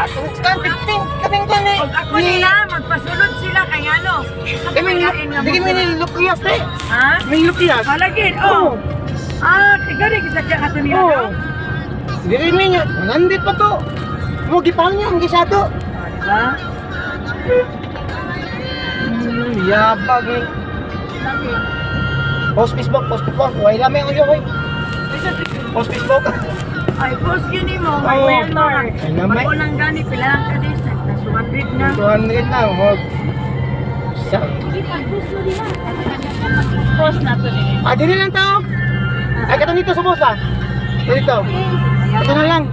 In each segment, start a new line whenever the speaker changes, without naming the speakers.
Scan 15, kaming ko ni.
Pag ako nila, magpasulod sila kay ano.
Dili mo ni Lukias eh.
Ha?
May Lukias.
Malagin, oh. Tigari kita kaya ato niya.
Oo. Dili mo niya, nandit pa to. Mo gipaw niya ang gisado.
Diba?
Yabag eh. Post Facebook. Wala lamay ang iyo, hoy. Post Facebook.
Ay, post yun mo.
Oo.
Ay,
Lamay.
Pag unang gani, pilang ka din. Nasumatrit na.
200 na, wag. Sa.
Post na to din.
Dili lang to. Ay, katong dito sa boss ah. Dito. Ito na lang.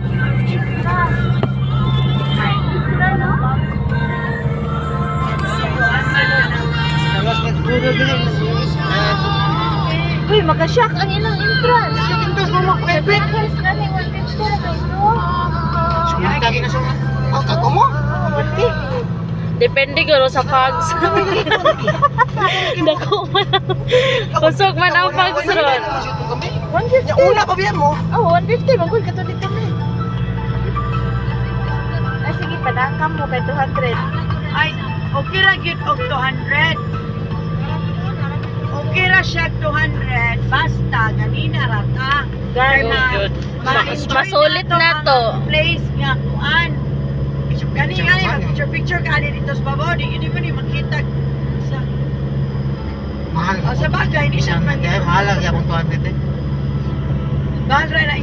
Uy, magasyak ang ilang entrance.
Entrance mo makapit.
Entrance na ni 150 na kayo.
Sumitagi na siya. Ako mo? Pati.
Depende ko sa pags. Dako man. Kusog man ang pags ron. 150.
Una pa biyan mo.
Oh, 150 magul katulit kami. Ay sige, padakam mo kay 200.
Ay, okay ra gyud og 200. Okay ra siya 200. Basta ganina ra ta. Kay
Masulit na to.
Place nga kuan. Gani picture ka dito sa babaw, di mo ni makita sa
Mahal.
sa bagay, di siya
Mahal lang yung 200 eh.
Mahal ra na